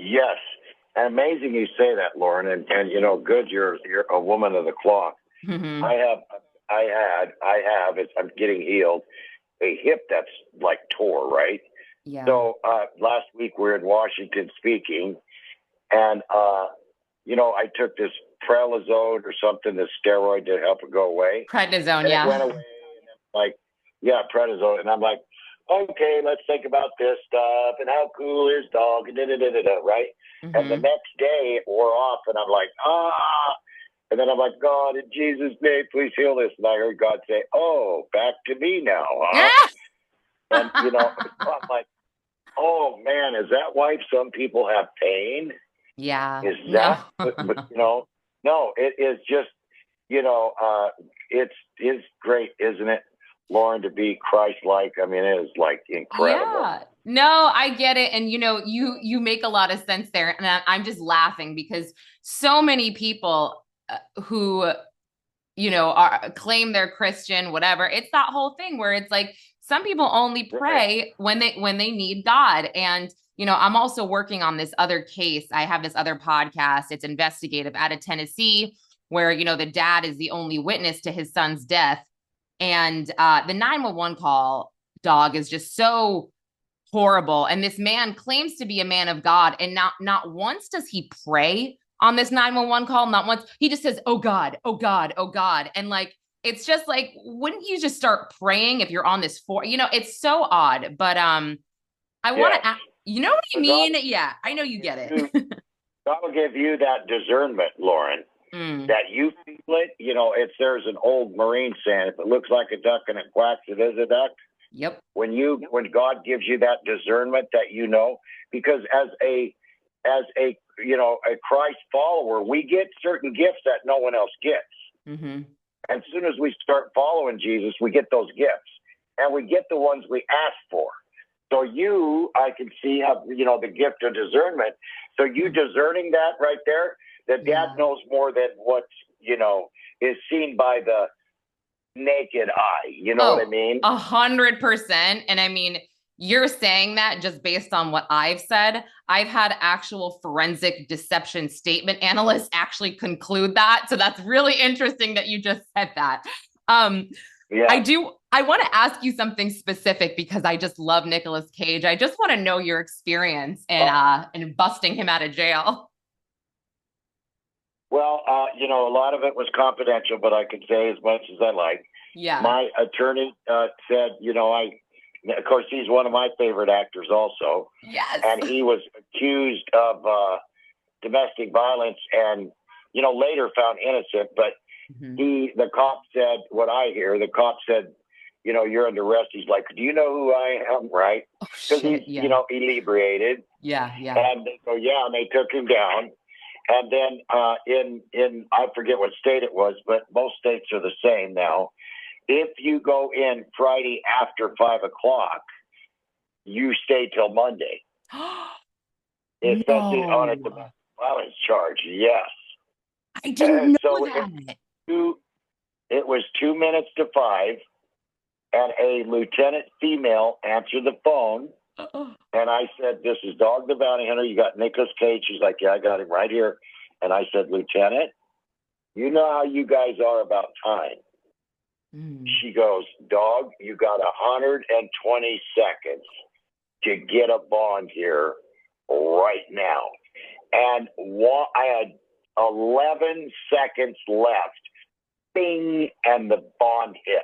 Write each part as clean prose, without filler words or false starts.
Yes. And amazing you say that, Lauren. And you know, good. You're a woman of the cloth. Mm-hmm. I'm getting healed. A hip that's like tore, right? Yeah. So last week we were in Washington speaking, and you know, I took this prelazone or something, this steroid to help it go away. Prednisone, And yeah. it went away, and I'm like, yeah, prednisone, and I'm like, okay, let's think about this stuff and how cool is dog, and right? Mm-hmm. And the next day it wore off, and I'm like, and then I'm like, God, in Jesus' name, please heal this. And I heard God say, oh, back to me now, huh? And, you know, I'm like, oh, man, is that why some people have pain? Yeah. Is that, but, you know, no, it is just, you know, it's great, isn't it, Lauren, to be Christ-like? I mean, it is like incredible. Yeah. No, I get it. And, you know, you make a lot of sense there. And I'm just laughing because so many people who, you know, claim they're Christian, whatever. It's that whole thing where it's like, some people only pray when they need God. And, you know, I'm also working on this other case. I have this other podcast. It's investigative out of Tennessee, where, you know, the dad is the only witness to his son's death. And the 911 call, dog, is just so horrible. And this man claims to be a man of God. And not once does he pray on this 911 call. Not once. He just says, oh God, oh God, oh God. And like, it's just like, wouldn't you just start praying if you're on this you know, it's so odd. But I want to ask, you know what I mean? Yeah, I know you get it. God will give you that discernment, Lauren, that you feel it. You know, there's an old Marine saying, if it looks like a duck and it quacks, it is a duck. Yep. When God gives you that discernment, that, you know, because as a you know, a Christ follower, we get certain gifts that no one else gets. Mm-hmm. And as soon as we start following Jesus, we get those gifts, and we get the ones we ask for. So I can see how, you know, the gift of discernment. So you discerning that right there, that dad knows more than what, you know, is seen by the naked eye. You know what I mean? 100%. And I mean, you're saying that just based on what I've said. I've had actual forensic deception statement analysts actually conclude that. So that's really interesting that you just said that. I want to ask you something specific because I just love Nicolas Cage. I just want to know your experience in busting him out of jail. Well, you know, a lot of it was confidential, but I can say as much as I like. Yeah. My attorney said, you know, of course, he's one of my favorite actors also. Yes. And he was accused of domestic violence and, you know, later found innocent. But the cop said, what I hear, the cop said, you know, you're under arrest. He's like, do you know who I am? Right? Because he's, you know, inebriated. Yeah. And they go, yeah, and they took him down. And then in I forget what state it was, but most states are the same now. If you go in Friday after 5 o'clock, you stay till Monday. Especially on a domestic violence charge. Yes. I didn't know that. It was 2 minutes to 5, and a lieutenant female answered the phone. And I said, this is Dog the Bounty Hunter. You got Nicolas Cage. She's like, yeah, I got him right here. And I said, Lieutenant, you know how you guys are about time. She goes, Dog, you got 120 seconds to get a bond here right now. And I had 11 seconds left. Bing, and the bond hit.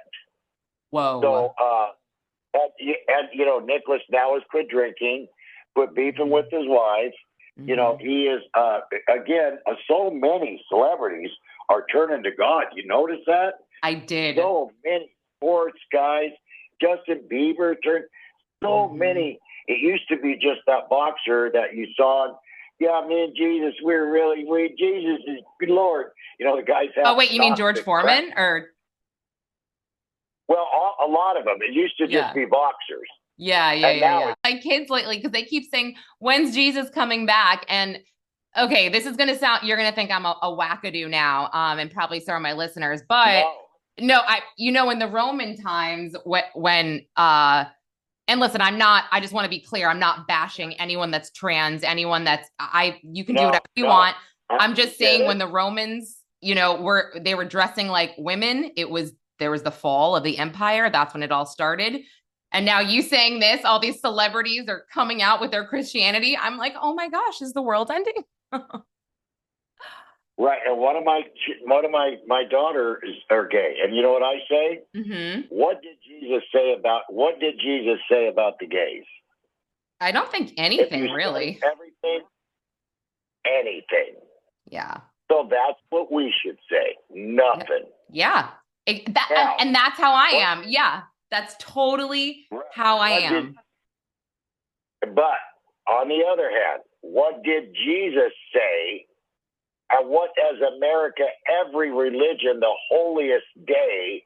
Whoa. So, and you know, Nicholas now has quit drinking, quit beefing with his wife. You know, he is, again, so many celebrities are turning to God. You notice that? I did. So many sports guys. Justin Bieber turned so many. It used to be just that boxer that you saw. Yeah, me and Jesus, Jesus is good Lord. You know, the guys have. Oh, wait, you mean George Foreman or? Well, a lot of them. It used to just be boxers. Yeah. My kids lately, because they keep saying, when's Jesus coming back? And okay, this is going to sound, you're going to think I'm a wackadoo now, and probably so are my listeners, but no, you know, in the Roman times when And listen, I just want to be clear. I'm not bashing anyone that's trans, anyone that's, you can do whatever you want. I'm just saying when the Romans, they were dressing like women, there was the fall of the empire. That's when it all started. And now you saying this, all these celebrities are coming out with their Christianity. I'm like, oh my gosh, is the world ending? Right, and one of my daughters are gay, and you know what I say? Mm-hmm. What did Jesus say about the gays? I don't think anything really. Anything. Yeah. So that's what we should say. Nothing. Yeah. And that's how I am. Yeah, that's totally how I am. But on the other hand, what did Jesus say? And what, as America, every religion, the holiest day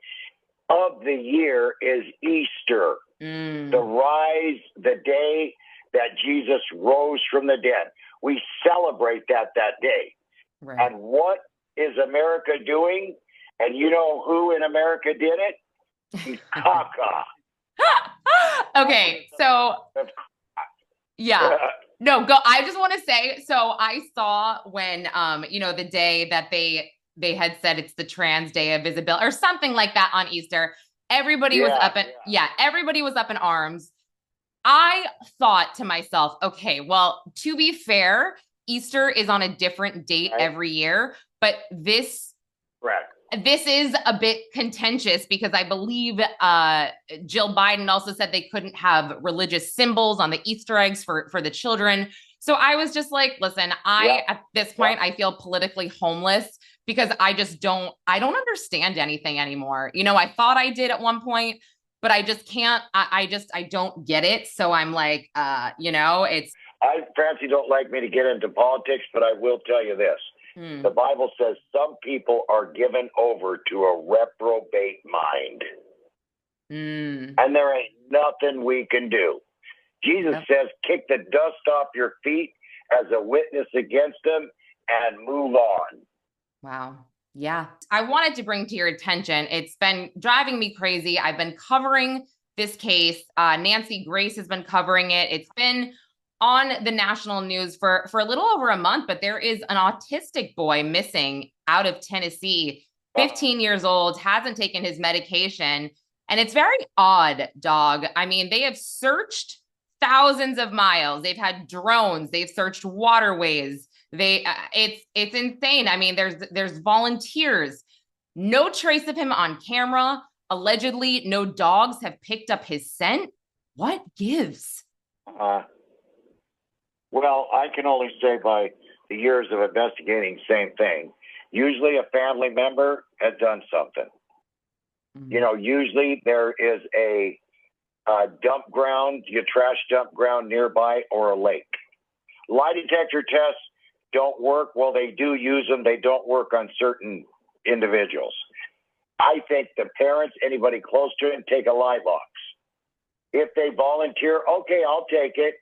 of the year is Easter. The day that Jesus rose from the dead. We celebrate that day. Right. And what is America doing? And you know who in America did it? Caca. Okay, so yeah. No, go. I just want to say, so I saw when, the day that they had said it's the Trans Day of Visibility or something like that on Easter. Everybody was up everybody was up in arms. I thought to myself, okay, well, to be fair, Easter is on a different date every year, but this is a bit contentious because I believe Jill Biden also said they couldn't have religious symbols on the Easter eggs for the children. So I was just like, listen, at this point, I feel politically homeless because I don't understand anything anymore. I thought I did at one point, but I just can't, I don't get it. So I'm like, it's. Francie don't like me to get into politics, but I will tell you this. The Bible says some people are given over to a reprobate mind. And there ain't nothing we can do. Jesus says, kick the dust off your feet as a witness against them and move on. Wow. Yeah. I wanted to bring to your attention, it's been driving me crazy. I've been covering this case. Nancy Grace has been covering it. It's been on the national news for a little over a month, but there is an autistic boy missing out of Tennessee, 15 years old, hasn't taken his medication. And it's very odd, dog. I mean, they have searched thousands of miles. They've had drones. They've searched waterways. It's insane. I mean, there's volunteers. No trace of him on camera. Allegedly, no dogs have picked up his scent. What gives? Well, I can only say by the years of investigating, same thing. Usually a family member has done something. Usually there is a dump ground, trash dump ground nearby, or a lake. Lie detector tests don't work. Well, they do use them. They don't work on certain individuals. I think the parents, anybody close to him, take a lie box. If they volunteer, okay, I'll take it.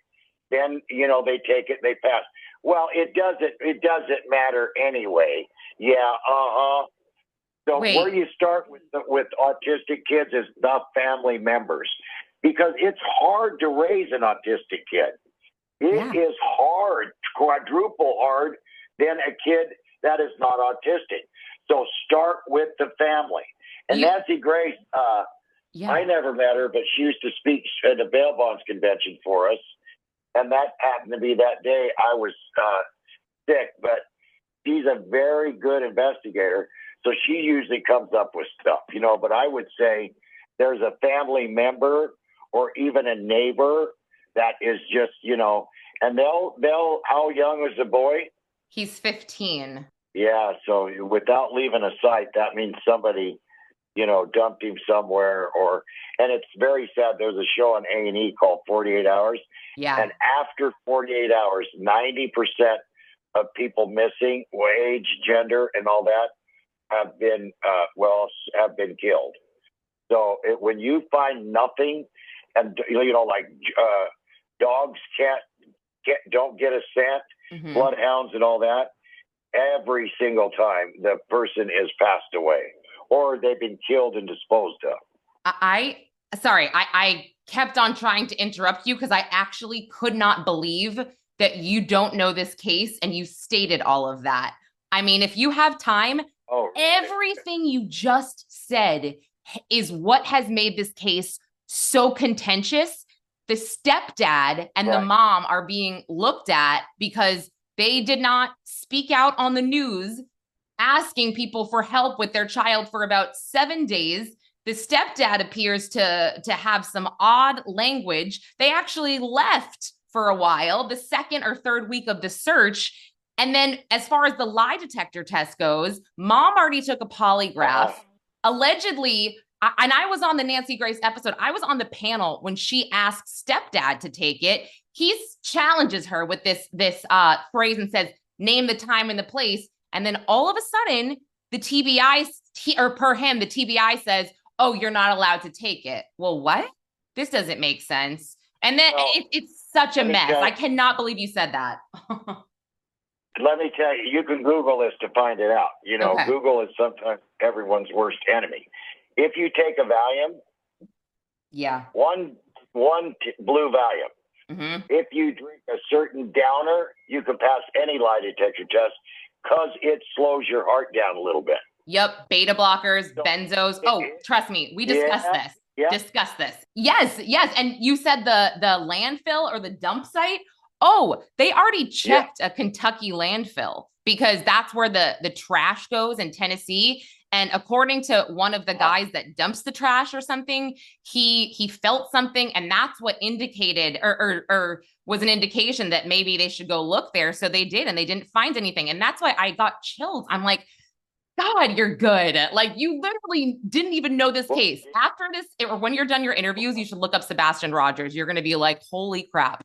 Then, they take it, they pass. Well, it doesn't matter anyway. Yeah, So where you start with autistic kids is the family members, because it's hard to raise an autistic kid. It is hard, quadruple hard than a kid that is not autistic. So start with the family. And Nancy Grace, I never met her, but she used to speak at the bail bonds convention for us. And that happened to be that day I was sick, but she's a very good investigator. So she usually comes up with stuff, but I would say there's a family member or even a neighbor that is just, and they'll, how young is the boy? He's 15. Yeah. So without leaving a site, that means somebody, dumped him somewhere and it's very sad. There's a show on A&E called 48 Hours. Yeah. And after 48 hours, 90% of people missing, age, gender, and all that have been killed. So when you find nothing, and like dogs don't get a scent, bloodhounds and all that, every single time the person is passed away or they've been killed and disposed of. I kept on trying to interrupt you because I actually could not believe that you don't know this case and you stated all of that. I mean, if you have time, everything you just said is what has made this case so contentious. The stepdad and the mom are being looked at because they did not speak out on the news asking people for help with their child for about 7 days. The stepdad appears to have some odd language. They actually left for a while, the second or third week of the search. And then as far as the lie detector test goes, mom already took a polygraph. Allegedly, and I was on the Nancy Grace episode, I was on the panel when she asked stepdad to take it. He challenges her with this phrase and says, name the time and the place. And then all of a sudden, the TBI, the TBI says, oh, you're not allowed to take it. Well, what? This doesn't make sense. And then it's such a mess. I cannot believe you said that. Let me tell you, you can Google this to find it out. You know, Google is sometimes everyone's worst enemy. If you take a Valium, one blue Valium. If you drink a certain downer, you can pass any lie detector test because it slows your heart down a little bit. Yep, beta blockers, benzos. Oh, trust me, we discussed this. Discuss this. Yes. And you said the landfill or the dump site. Oh, they already checked a Kentucky landfill because that's where the trash goes in Tennessee. And according to one of the guys that dumps the trash or something, he felt something, and that's what indicated or was an indication that maybe they should go look there. So they did, and they didn't find anything. And that's why I got chills. I'm like, God, you're good. Like, you literally didn't even know this case. After this, or when you're done your interviews, you should look up Sebastian Rogers. You're going to be like, holy crap.